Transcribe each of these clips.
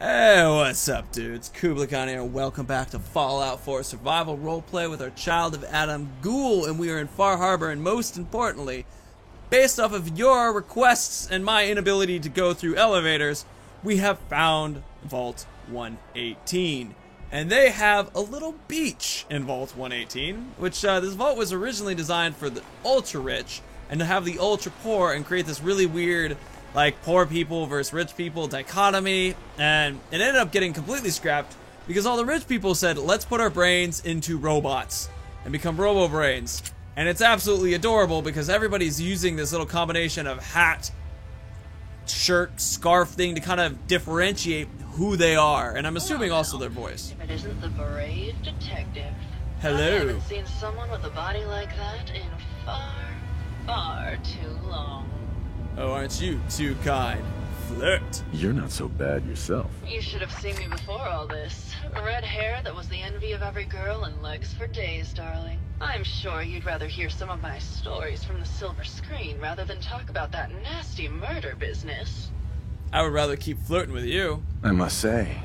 Hey, what's up, dudes? Kublai Khan here. Welcome back to Fallout 4 Survival Roleplay with our Child of Adam Ghoul, and we are in Far Harbor, and most importantly, based off of your requests and my inability to go through elevators, we have found Vault 118. And they have a little beach in Vault 118, which this vault was originally designed for the ultra-rich, and to have the ultra-poor and create this really weird, like, poor people versus rich people dichotomy, and it ended up getting completely scrapped because all the rich people said, let's put our brains into robots and become robo-brains. And it's absolutely adorable because everybody's using this little combination of hat, shirt, scarf thing to kind of differentiate who they are, and I'm assuming also their voice. If it isn't the brave detective. Hello. I haven't seen someone with a body like that in far too long. Oh, aren't you too kind? Flirt. You're not so bad yourself. You should have seen me before all this. Red hair that was the envy of every girl and legs for days, darling. I'm sure you'd rather hear some of my stories from the silver screen rather than talk about that nasty murder business. I would rather keep flirting with you. I must say,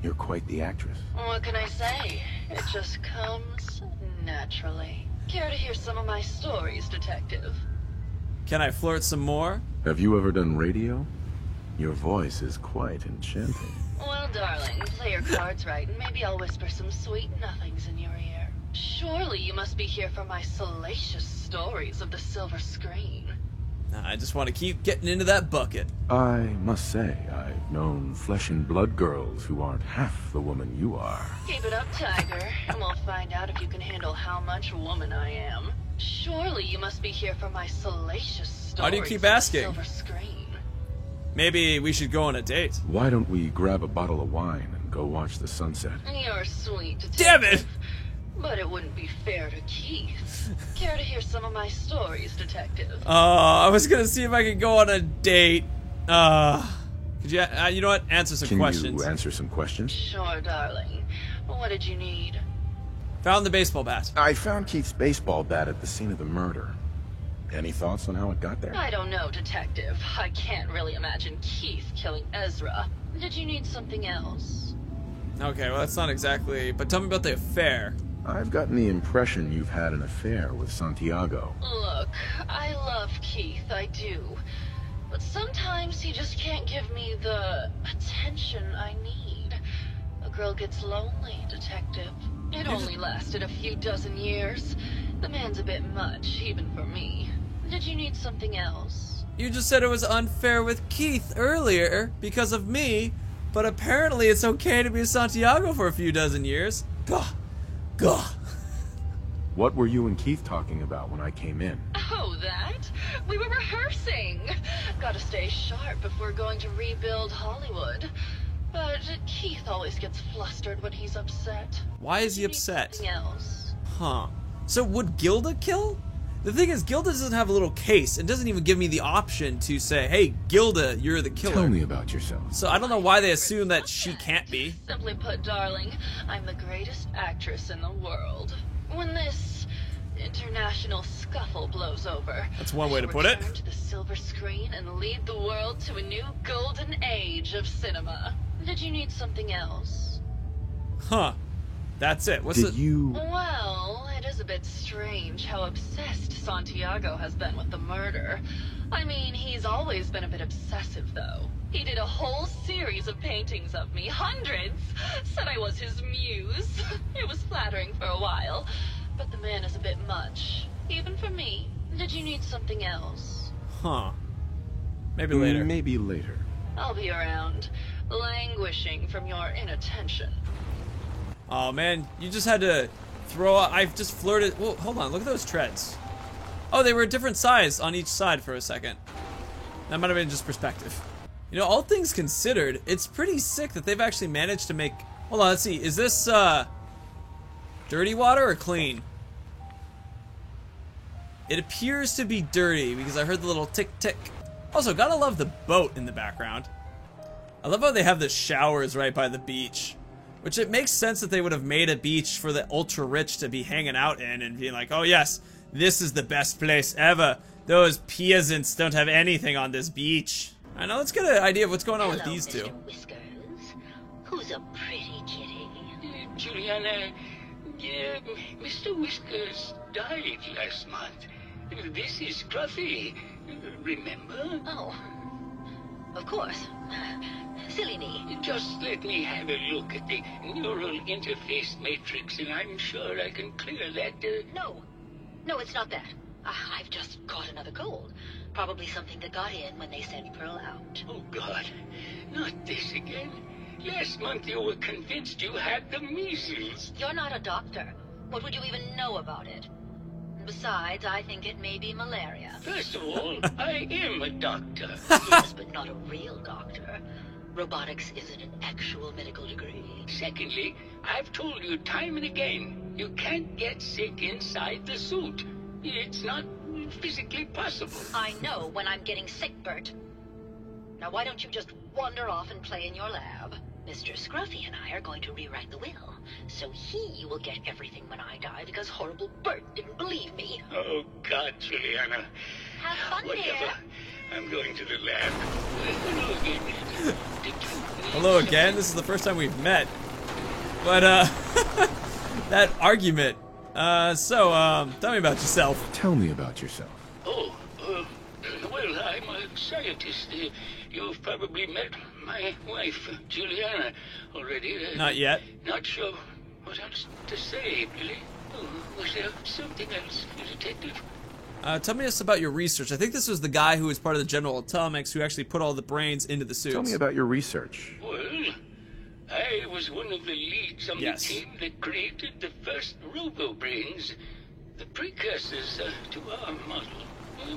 you're quite the actress. What can I say? It just comes naturally. Care to hear some of my stories, detective? Can I flirt some more? Have you ever done radio? Your voice is quite enchanting. Well, darling, play your cards right, and maybe I'll whisper some sweet nothings in your ear. Surely you must be here for my salacious stories of the silver screen. I just want to keep getting into that bucket. I must say, I've known flesh and blood girls who aren't half the woman you are. Keep it up, Tiger, and we'll find out if you can handle how much woman I am. Surely you must be here for my salacious stories. Why do you keep asking? Silver screen. Maybe we should go on a date. Why don't we grab a bottle of wine and go watch the sunset? You're sweet, detective. Damn it! But it wouldn't be fair to Keith. Care to hear some of my stories, detective? I was gonna see if I could go on a date. Could you, you know what? Answer some questions. Can you answer some questions? Sure, darling. What did you need? Found the baseball bat. I found Keith's baseball bat at the scene of the murder. Any thoughts on how it got there? I don't know, detective. I can't really imagine Keith killing Ezra. Did you need something else? Okay, well that's not exactly, but tell me about the affair. I've gotten the impression you've had an affair with Santiago. Look, I love Keith, I do. But sometimes he just can't give me the attention I need. A girl gets lonely, detective. It only lasted a few dozen years. The man's a bit much, even for me. Did you need something else? You just said it was unfair with Keith earlier because of me, but apparently it's okay to be Santiago for a few dozen years. Gah. Gah. What were you and Keith talking about when I came in? Oh, that? We were rehearsing. Gotta stay sharp if we're going to rebuild Hollywood. But Keith always gets flustered when he's upset. Why is he upset? Something else. Huh. So would Gilda kill? The thing is, Gilda doesn't have a little case and doesn't even give me the option to say, hey, Gilda, you're the killer. Tell me about yourself. So I don't know why they assume that she can't be. Simply put, darling, I'm the greatest actress in the world. When this international scuffle blows over, That's one way to I put it. return to the silver screen and lead the world to a new golden age of cinema. Did you need something else? Huh. That's it. What's Did it? you... Well, it is a bit strange how obsessed Santiago has been with the murder. I mean, he's always been a bit obsessive, though. He did a whole series of paintings of me, hundreds. Said I was his muse. It was flattering for a while, but the man is a bit much, even for me. Did you need something else? Huh. Maybe later. Maybe later. I'll be around, languishing from your inattention. Oh man, you just had to throw out. I've just flirted. Well, hold on. Look at those treads. Oh, they were a different size on each side for a second. That might have been just perspective. You know, all things considered, it's pretty sick that they've actually managed to make... Hold on, let's see. Is this, dirty water or clean? It appears to be dirty because I heard the little tick-tick. Also, gotta love the boat in the background. I love how they have the showers right by the beach. Which it makes sense that they would have made a beach for the ultra-rich to be hanging out in and being like, oh yes, this is the best place ever. Those peasants don't have anything on this beach. Alright, now let's get an idea of what's going on with Hello, these two. Mr. Whiskers. Who's a pretty kitty? Juliana, Mr. Whiskers died last month. This is Scruffy. Remember? Oh, of course. Silly me. Just let me have a look at the neural interface matrix, and I'm sure I can clear that. No, it's not that. I've just caught another cold. Probably something that got in when they sent Pearl out. Oh, God. Not this again. Last month you were convinced you had the measles. You're not a doctor. What would you even know about it? Besides, I think it may be malaria. First of all, I am a doctor. Yes, but not a real doctor. Robotics isn't an actual medical degree. Secondly, I've told you time and again, you can't get sick inside the suit. It's not physically possible. I know when I'm getting sick, Bert. Now why don't you just wander off and play in your lab? Mr. Scruffy and I are going to rewrite the will, so he will get everything when I die because horrible Bert didn't believe me. Oh, God, Juliana. Have fun, Whatever. dear. I'm going to the lab. Hello again. Hello again. This is the first time we've met. But, that argument. Tell me about yourself. Tell me about yourself. Oh, well, I'm a scientist. You've probably met my wife, Juliana, already. Not yet. Not sure what else to say, really. Oh, was there something else, Detective? Tell me about your research. I think this was the guy who was part of the General Atomics who actually put all the brains into the suits. Tell me about your research. Well, I was one of the leads on Yes. the team that created the first robo-brains, the precursors to our model.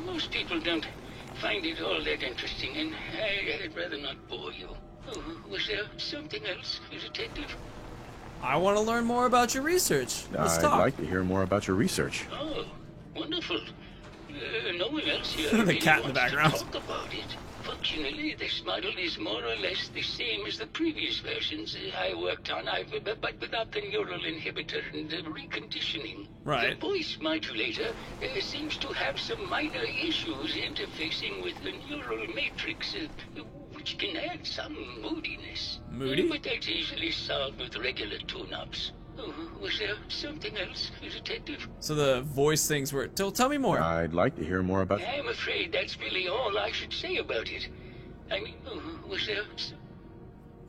Most people don't find it all that interesting, and I'd rather not bore you. Oh, was there something else, Detective? I want to learn more about your research. Let's I'd talk. like to hear more about your research. Oh, wonderful. No one else here The really cat in the wants background. to talk about it. Functionally, this model is more or less the same as the previous versions I worked on, but without the neural inhibitor and the reconditioning. Right. The voice modulator seems to have some minor issues interfacing with the neural matrix, which can add some moodiness. Moody? But that's easily solved with regular tune-ups. Oh, was there something else, Detective? So the voice things were... Tell me more. I'd like to hear more about... I'm afraid that's really all I should say about it. I mean, was there...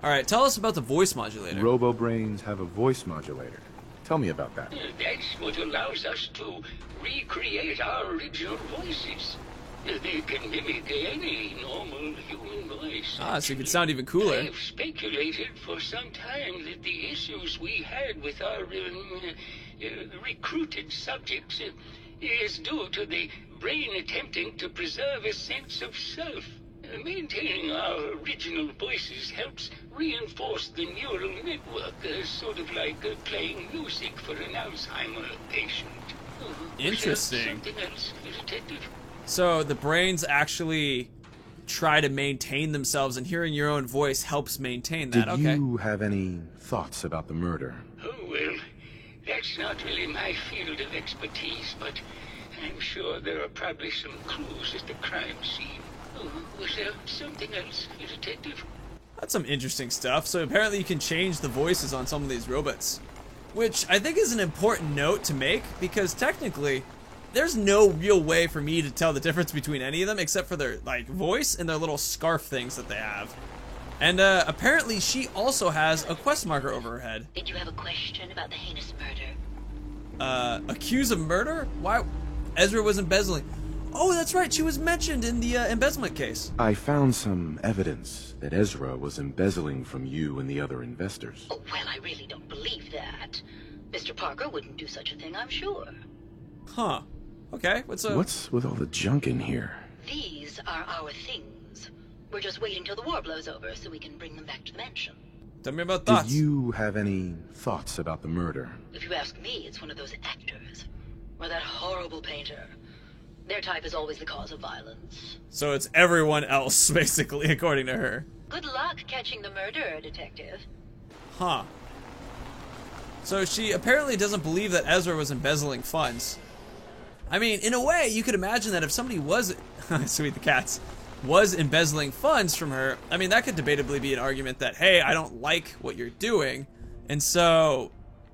Alright, tell us about the voice modulator. Robo-brains have a voice modulator. Tell me about that. That's what allows us to recreate our original voices. They can mimic any normal human voice. Ah, so you can sound even cooler. I've speculated for some time that the issues we had with our recruited subjects is due to the brain attempting to preserve a sense of self. Maintaining our original voices helps reinforce the neural network, sort of like playing music for an Alzheimer patient. Interesting. Something else, Detective? So the brains actually try to maintain themselves, and hearing your own voice helps maintain that. Did Okay. you have any thoughts about the murder? Oh, well, that's not really my field of expertise, but I'm sure there are probably some clues at the crime scene. Oh, was there something else, Detective? That's some interesting stuff. So apparently you can change the voices on some of these robots, which I think is an important note to make, because technically there's no real way for me to tell the difference between any of them except for their like voice and their little scarf things that they have. And apparently she also has a quest marker over her head. Did you have a question about the heinous murder? Accused of murder? Why? Ezra was embezzling. Oh, that's right. She was mentioned in the embezzlement case. I found some evidence that Ezra was embezzling from you and the other investors. Oh, well, I really don't believe that. Mr. Parker wouldn't do such a thing, I'm sure. Huh. Okay. What's with all the junk in here? These are our things. We're just waiting till the war blows over so we can bring them back to the mansion. Tell me about Did thoughts. you have any thoughts about the murder? If you ask me, it's one of those actors. Or that horrible painter. Their type is always the cause of violence. So it's everyone else, basically, according to her. Good luck catching the murderer, Detective. Huh. So she apparently doesn't believe that Ezra was embezzling funds. I mean, in a way, you could imagine that if somebody was... Sweet, the cats. was embezzling funds from her, I mean, that could debatably be an argument that, hey, I don't like what you're doing, and so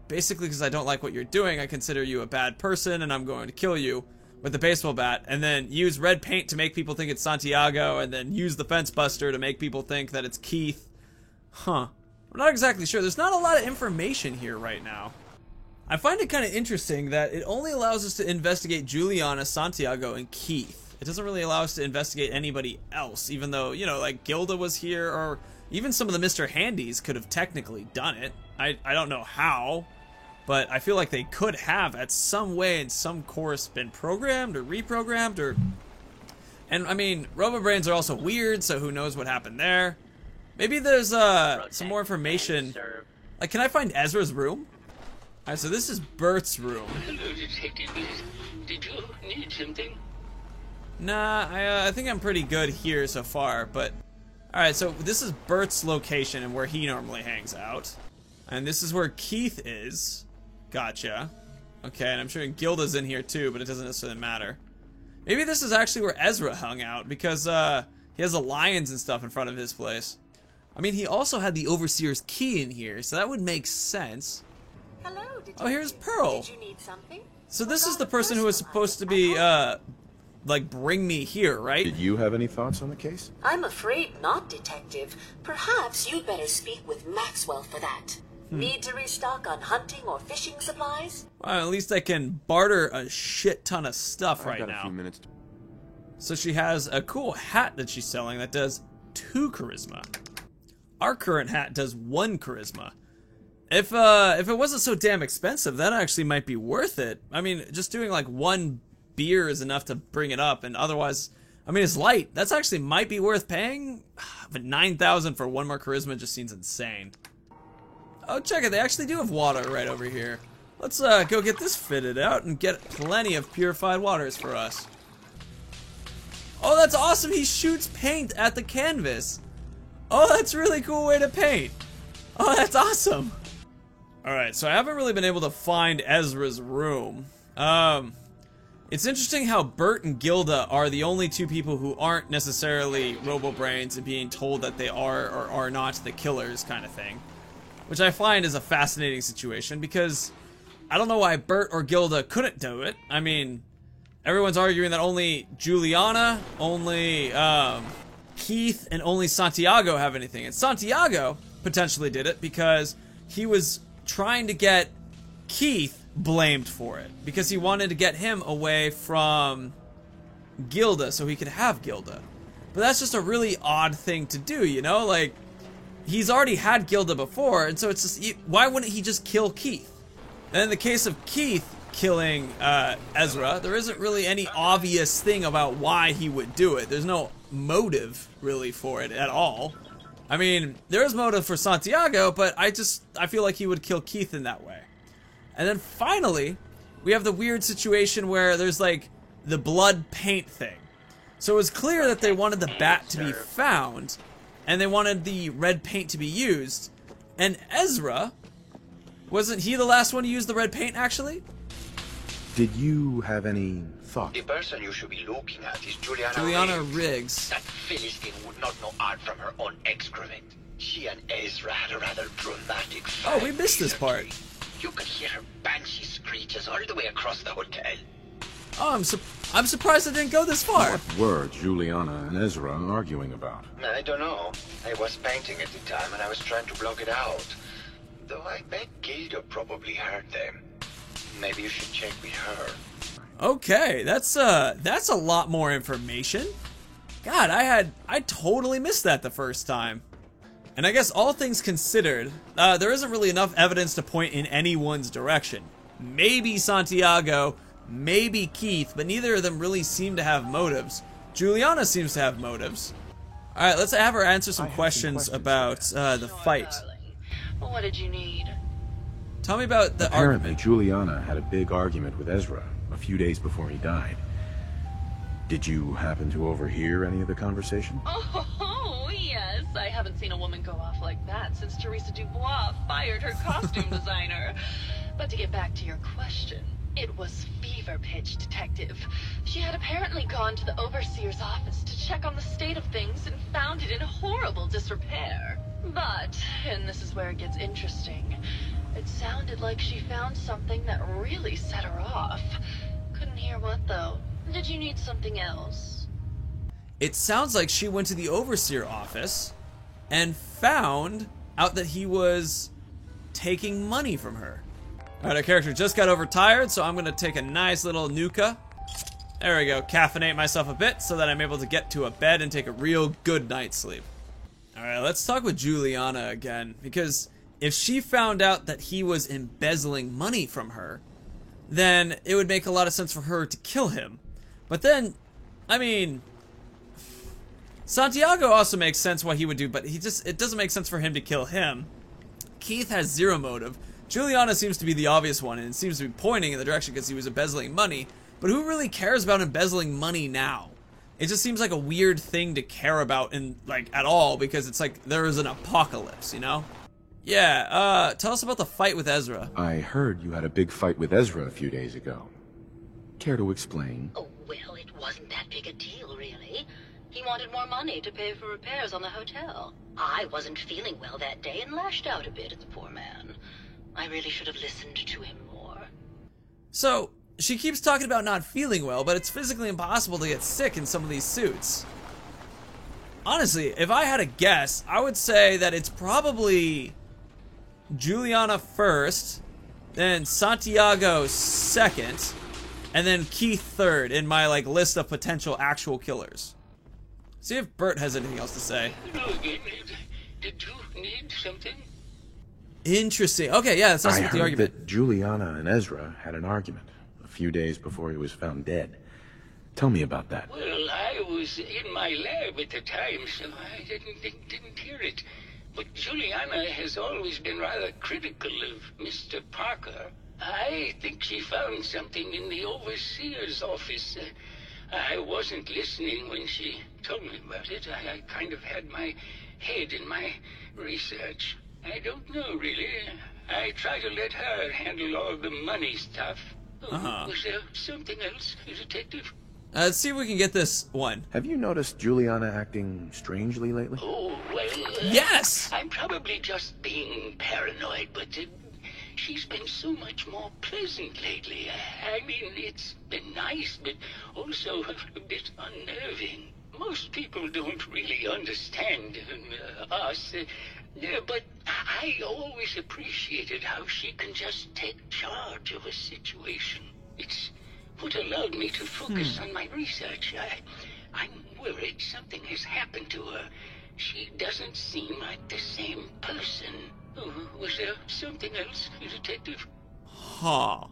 basically because I don't like what you're doing, I consider you a bad person and I'm going to kill you with a baseball bat, and then use red paint to make people think it's Santiago, and then use the fence buster to make people think that it's Keith. Huh. I'm not exactly sure. There's not a lot of information here right now. I find it kind of interesting that it only allows us to investigate Juliana, Santiago, and Keith. It doesn't really allow us to investigate anybody else, even though, you know, like Gilda was here, or even some of the Mr. Handys could have technically done it. I don't know how, but I feel like they could have at some way in some course been programmed or reprogrammed, or... And, I mean, RoboBrains are also weird, so who knows what happened there. Maybe there's some more information. Like, can I find Ezra's room? Alright, so this is Bert's room. Hello, Detective. Did you need something? Nah, I think I'm pretty good here so far, but... Alright, so this is Bert's location and where he normally hangs out. And this is where Keith is. Gotcha. Okay, and I'm sure Gilda's in here too, but it doesn't necessarily matter. Maybe this is actually where Ezra hung out, because he has the lions and stuff in front of his place. I mean, he also had the Overseer's key in here, so that would make sense. Hello, Detective. Oh, here's Pearl. Did you need something? So this is the person who was supposed to be, like, bring me here, right? Did you have any thoughts on the case? I'm afraid not, Detective. Perhaps you'd better speak with Maxwell for that. Need to restock on hunting or fishing supplies? Well, at least I can barter a shit ton of stuff right I've got now. a few minutes. So she has a cool hat that she's selling that does 2 charisma. Our current hat does 1 charisma. If it wasn't so damn expensive, that actually might be worth it. I mean, just doing like 1 beer is enough to bring it up, and otherwise, I mean, it's light. That's actually might be worth paying, but 9,000 for 1 more charisma just seems insane. Oh, check it, they actually do have water right over here. Let's go get this fitted out and get plenty of purified waters for us. Oh, that's awesome, he shoots paint at the canvas. Oh, that's a really cool way to paint. Oh, that's awesome. Alright, so I haven't really been able to find Ezra's room. It's interesting how Bert and Gilda are the only 2 people who aren't necessarily RoboBrains and being told that they are or are not the killers kind of thing. Which I find is a fascinating situation because I don't know why Bert or Gilda couldn't do it. I mean, everyone's arguing that only Juliana, only Keith, and only Santiago have anything. And Santiago potentially did it because he was trying to get Keith blamed for it. Because he wanted to get him away from Gilda so he could have Gilda. But that's just a really odd thing to do, you know? Like, he's already had Gilda before, and so it's just, why wouldn't he just kill Keith? And in the case of Keith killing Ezra, there isn't really any obvious thing about why he would do it. There's no motive, really, for it at all. I mean, there is motive for Santiago, but I feel like he would kill Keith in that way. And then finally, we have the weird situation where there's, like, the blood paint thing. So it was clear that they wanted the bat to be found, and they wanted the red paint to be used. And Ezra, wasn't he the last one to use the red paint, actually? Did you have any thoughts? The person you should be looking at is Juliana Riggs. That Philistine would not know art from her own excrement. She and Ezra had a rather dramatic fight. Oh, we missed this part. You could hear her banshee screeches all the way across the hotel. Oh, I'm surprised it didn't go this far. What were Juliana and Ezra arguing about? I don't know. I was painting at the time and I was trying to block it out. Though I bet Gilda probably heard them. Maybe you should check with her. Okay, that's a lot more information. God, I totally missed that the first time. And I guess all things considered, there isn't really enough evidence to point in anyone's direction. Maybe Santiago, maybe Keith, but neither of them really seem to have motives. Juliana seems to have motives. Alright, let's have her answer some questions about the fight. Darling. What did you need? Tell me about the Apparently, argument. Juliana had a big argument with Ezra a few days before he died. Did you happen to overhear any of the conversation? Oh, yes. I haven't seen a woman go off like that since Teresa Dubois fired her costume designer. But to get back to your question, It was fever pitch, Detective. She had apparently gone to the Overseer's office to check on the state of things and found it in horrible disrepair. But, and this is where it gets interesting, it sounded like she found something that really set her off. Couldn't hear what, though. Did you need something else? It sounds like she went to the Overseer office and found out that he was taking money from her. Alright, our character just got overtired, so I'm gonna take a nice little Nuka. There we go, caffeinate myself a bit so that I'm able to get to a bed and take a real good night's sleep. Alright, let's talk with Juliana again, because if she found out that he was embezzling money from her, then it would make a lot of sense for her to kill him. But then, I mean, Santiago also makes sense why he would do, but it doesn't make sense for him to kill him. Keith has zero motive. Juliana seems to be the obvious one, and seems to be pointing in the direction because he was embezzling money. But who really cares about embezzling money now? It just seems like a weird thing to care about at all, because it's like there is an apocalypse, you know? Yeah, tell us about the fight with Ezra. I heard you had a big fight with Ezra a few days ago. Care to explain? Oh, well, it wasn't that big a deal, really. He wanted more money to pay for repairs on the hotel. I wasn't feeling well that day and lashed out a bit at the poor man. I really should have listened to him more. So, she keeps talking about not feeling well, but it's physically impossible to get sick in some of these suits. Honestly, if I had a guess, I would say that it's probably Juliana first, then Santiago second, and then Keith third in my list of potential actual killers. See if Bert has anything else to say. Hello again. Did you need something? Interesting. Okay, yeah, that's I the heard argument. that Juliana and Ezra had an argument a few days before he was found dead. Tell me about that. Well, I was in my lab at the time, so I didn't hear it. But Juliana has always been rather critical of Mr. Parker. I think she found something in the Overseer's office. I wasn't listening when she told me about it. I kind of had my head in my research. I don't know, really. I try to let her handle all the money stuff. Was there something else, Detective? Let's see if we can get this one. Have you noticed Juliana acting strangely lately? Oh, well... Yes! I'm probably just being paranoid, but she's been so much more pleasant lately. I mean, it's been nice, but also a bit unnerving. Most people don't really understand us, but I always appreciated how she can just take charge of a situation. It's what allowed me to focus on my research. I'm worried something has happened to her. She doesn't seem like the same person. Was there something else, Detective? Huh.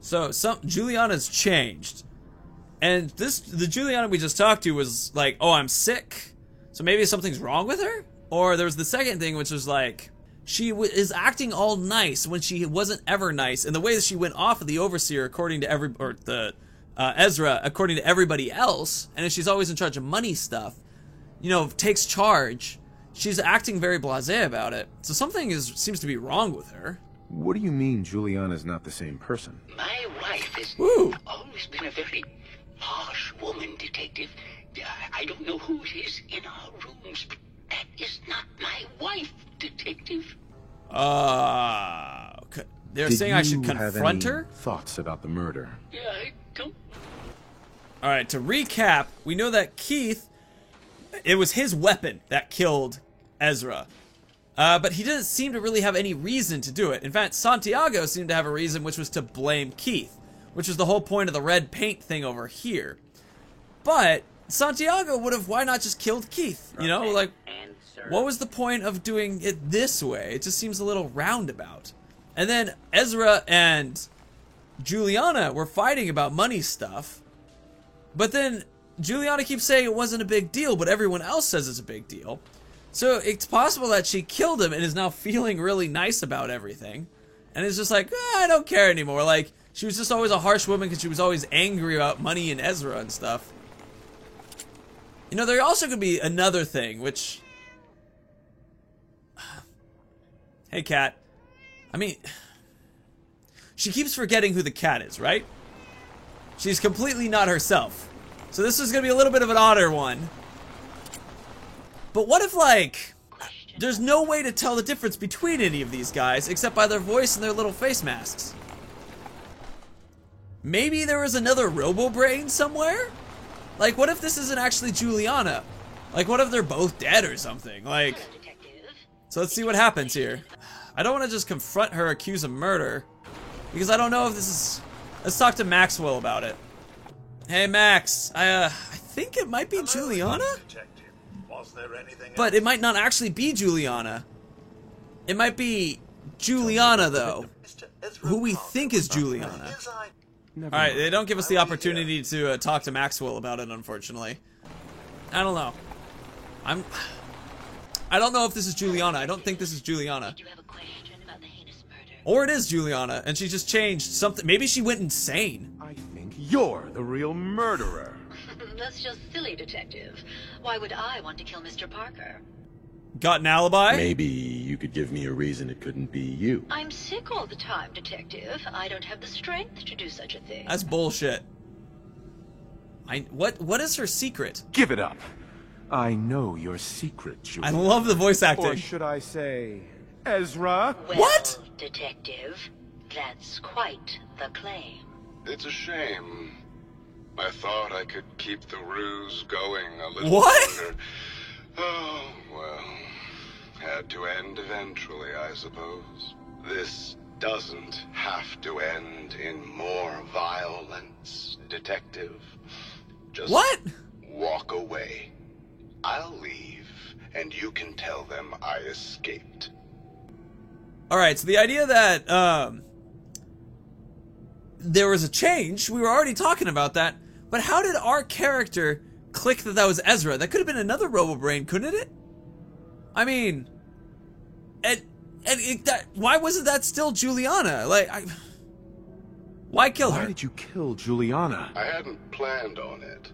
So, Juliana's changed. And the Juliana we just talked to was like, oh, I'm sick. So maybe something's wrong with her? Or there was the second thing, which was like, she is acting all nice when she wasn't ever nice. And the way that she went off of the Overseer, according to Ezra, according to everybody else, and if she's always in charge of money stuff, takes charge, she's acting very blasé about it. So something seems to be wrong with her. What do you mean Juliana's not the same person? My wife has always been a very harsh woman, Detective. I don't know who it is in our rooms, but that is not my wife, Detective. Okay. They're saying I should confront her? Thoughts about the murder? Yeah, I don't... Alright, to recap, we know that Keith, it was his weapon that killed Ezra. But he didn't seem to really have any reason to do it. In fact, Santiago seemed to have a reason, which was to blame Keith, which was the whole point of the red paint thing over here. But Santiago would have, why not just killed Keith? What was the point of doing it this way? It just seems a little roundabout. And then Ezra and Juliana were fighting about money stuff. But then Juliana keeps saying it wasn't a big deal, but everyone else says it's a big deal. So it's possible that she killed him and is now feeling really nice about everything. And it's just like, I don't care anymore. Like, she was just always a harsh woman because she was always angry about money and Ezra and stuff. There also could be another thing, which... Hey, Kat. I mean... she keeps forgetting who the cat is, right? She's completely not herself. So this is gonna be a little bit of an odder one. But what if, like, there's no way to tell the difference between any of these guys except by their voice and their little face masks? Maybe there was another Robo-Brain somewhere? Like, what if this isn't actually Juliana? Like, what if they're both dead or something? Like, so let's see what happens here. I don't want to just confront her, accuse of murder, because I don't know if this is... Let's talk to Maxwell about it. Hey, Max, I think it might be Juliana? Was there anything But it might not actually be Juliana. It might be Juliana, though, who we think is Juliana. Alright, they don't give us the opportunity to talk to Maxwell about it, unfortunately. I don't know. I don't know if this is Juliana. I don't think this is Juliana. Did you have a question about the heinous murder? Or it is Juliana, and she just changed something. Maybe she went insane. I think you're the real murderer. That's just silly, Detective. Why would I want to kill Mr. Parker? Got an alibi? Maybe you could give me a reason it couldn't be you. I'm sick all the time, Detective. I don't have the strength to do such a thing. That's bullshit. What is her secret? Give it up. I know your secret, Julie. I love the voice acting. Or should I say, Ezra? Well, What? Detective, that's quite the claim. It's a shame. I thought I could keep the ruse going a little What? longer. Oh, well. Had to end eventually, I suppose. This doesn't have to end in more violence, Detective. Just What? walk away. I'll leave, and you can tell them I escaped. Alright, so the idea that, there was a change, we were already talking about that, but how did our character click that that was Ezra? That could have been another Robo-Brain, couldn't it? I mean, why wasn't that still Juliana? Like, why kill her? Why did you kill Juliana? I hadn't planned on it,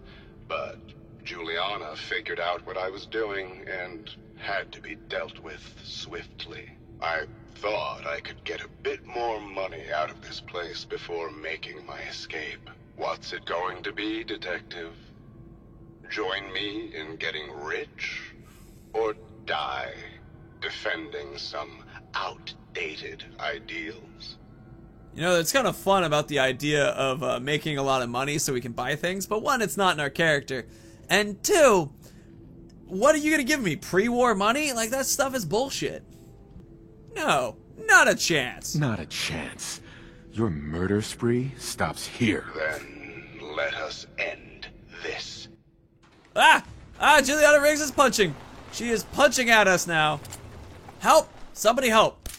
but Juliana figured out what I was doing and had to be dealt with swiftly. I thought I could get a bit more money out of this place before making my escape. What's it going to be, Detective? Join me in getting rich? Or die defending some outdated ideals? You know, it's kind of fun about the idea of making a lot of money so we can buy things, but one, it's not in our character. And two, what are you going to give me? Pre-war money? Like, that stuff is bullshit. No, not a chance. Not a chance. Your murder spree stops here. Then let us end this. Juliana Riggs is punching. She is punching at us now. Help! Somebody help.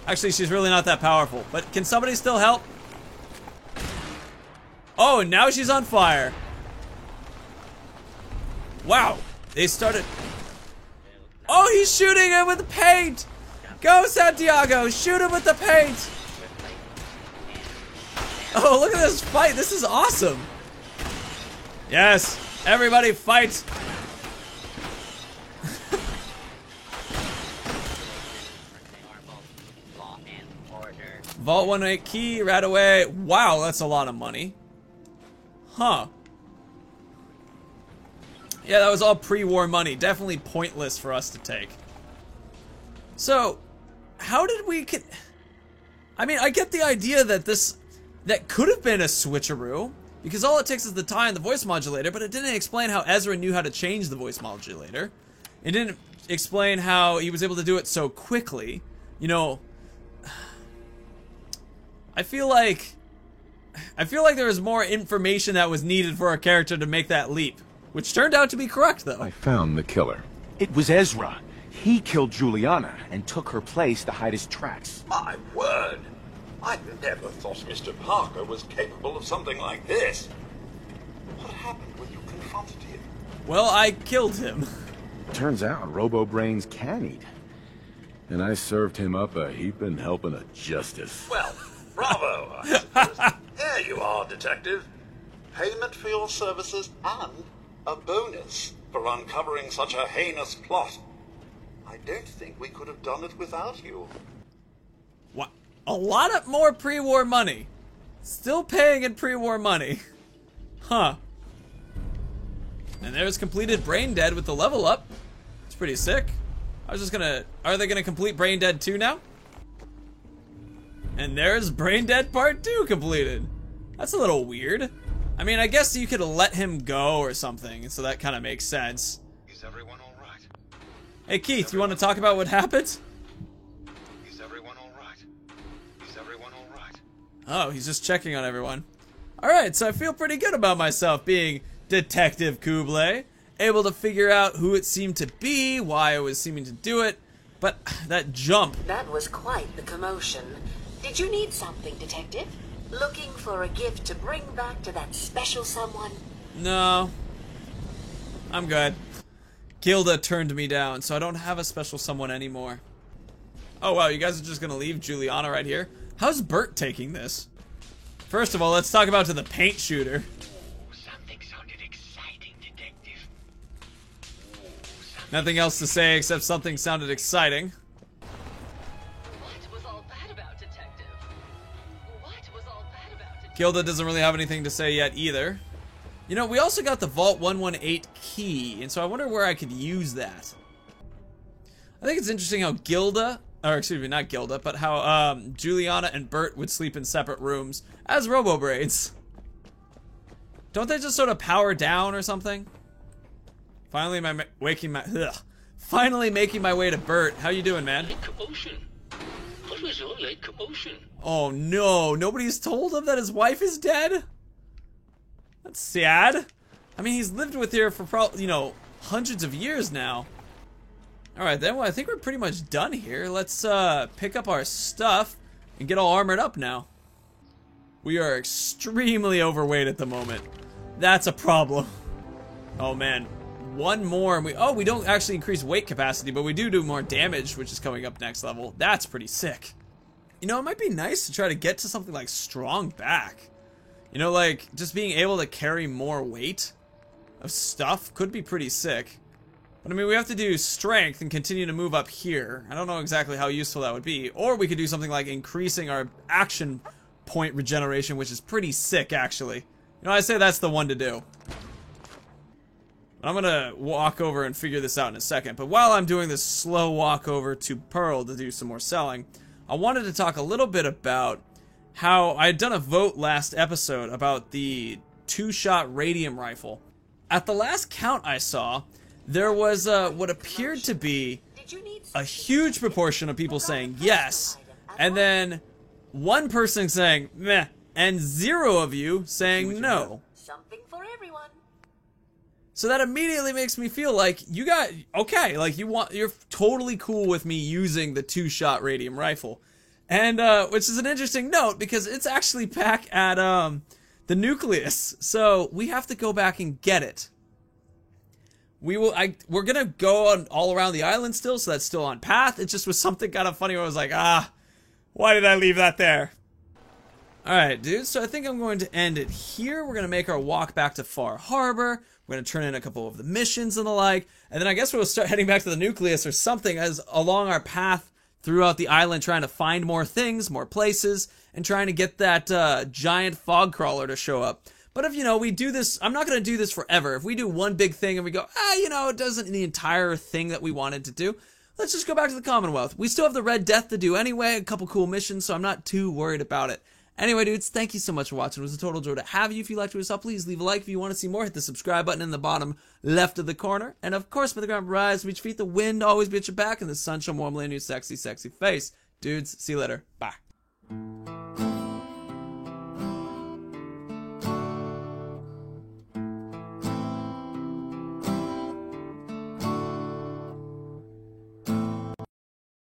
Actually, she's really not that powerful, but can somebody still help? Oh, now she's on fire. Wow, they started... Oh, he's shooting him with the paint! Go, Santiago, shoot him with the paint! Oh, look at this fight, this is awesome! Yes, everybody fight! Vault 108 key, right away. Wow, that's a lot of money. Huh. Yeah, that was all pre-war money. Definitely pointless for us to take. So, how did we... I mean, I get the idea that that could have been a switcheroo, because all it takes is the tie and the voice modulator, but it didn't explain how Ezra knew how to change the voice modulator. It didn't explain how he was able to do it so quickly. You know, I feel like there was more information that was needed for our character to make that leap. Which turned out to be correct, though. I found the killer. It was Ezra. He killed Juliana and took her place to hide his tracks. My word! I never thought Mr. Parker was capable of something like this. What happened when you confronted him? Well, I killed him. Turns out Robo-Brains can eat. And I served him up a heaping helping of justice. Well, bravo, I suppose. There you are, Detective. Payment for your services and a bonus for uncovering such a heinous plot. I don't think we could have done it without you. What? a lot of more pre-war money. Still paying in pre-war money. Huh. And there's completed Brain Dead with the level up. It's pretty sick. I was just gonna... Are they gonna complete Brain Dead 2 now? And there's Brain Dead Part 2 completed. That's a little weird. I mean, I guess you could let him go or something, so that kind of makes sense. Is everyone all right? Hey Keith, you want to talk about what happened? Is everyone all right? Is everyone all right? Oh, he's just checking on everyone. Alright, so I feel pretty good about myself being Detective Kublai. Able to figure out who it seemed to be, why I was seeming to do it. But that jump. That was quite the commotion. Did you need something, Detective? Looking for a gift to bring back to that special someone? No. I'm good. Gilda turned me down, so I don't have a special someone anymore. Oh wow, you guys are just gonna leave Juliana right here? How's Bert taking this? First of all, let's talk about to the paint shooter. Something sounded exciting, Detective. Nothing else to say except something sounded exciting. What was all that about, Detective? What was all that about, Detective? Gilda doesn't really have anything to say yet either. You know, we also got the Vault 118 key, and so I wonder where I could use that. I think it's interesting how Gilda, or excuse me, not Gilda, but how Juliana and Bert would sleep in separate rooms as Robo-Braids. Don't they just sort of power down or something? Finally, finally making my way to Bert. How you doing, man? Commotion. What was all that commotion? Oh no, nobody's told him that his wife is dead? That's sad. I mean, he's lived with her for probably, you know, hundreds of years now. Alright then, well, I think we're pretty much done here. Let's pick up our stuff and get all armored up now. We are extremely overweight at the moment. That's a problem. Oh man, one more and we don't actually increase weight capacity, but we do more damage, which is coming up next level. That's pretty sick. You know, it might be nice to try to get to something like strong back. You know, like, just being able to carry more weight of stuff could be pretty sick. But I mean, we have to do strength and continue to move up here. I don't know exactly how useful that would be. Or we could do something like increasing our action point regeneration, which is pretty sick, actually. You know, I say that's the one to do. I'm gonna walk over and figure this out in a second. But while I'm doing this slow walk over to Pearl to do some more selling, I wanted to talk a little bit about how I had done a vote last episode about the 2-shot radium rifle. At the last count I saw, there was what appeared to be a huge proportion of people saying yes, and then one person saying meh, and 0 of you saying no. Something for everyone. So that immediately makes me feel like you got, okay, like you're totally cool with me using the 2-shot radium rifle. And, which is an interesting note because it's actually back at, the nucleus. So we have to go back and get it. We're gonna go on all around the island still, so that's still on path. It just was something kind of funny where I was like, why did I leave that there? Alright, dude, so I think I'm going to end it here. We're gonna make our walk back to Far Harbor. We're gonna turn in a couple of the missions and the like. And then I guess we'll start heading back to the nucleus or something as along our path throughout the island, trying to find more things, more places, and trying to get that giant fog crawler to show up. But if, you know, we do this, I'm not going to do this forever. If we do one big thing and we go, you know, it doesn't the entire thing that we wanted to do, let's just go back to the Commonwealth. We still have the Red Death to do anyway, a couple cool missions, so I'm not too worried about it. Anyway, dudes, thank you so much for watching. It was a total joy to have you. If you liked what we saw, please leave a like. If you want to see more, hit the subscribe button in the bottom left of the corner. And of course, may the ground rise, reach feet, the wind always be at your back, and the sun shone warmly on your sexy, sexy face. Dudes, see you later. Bye.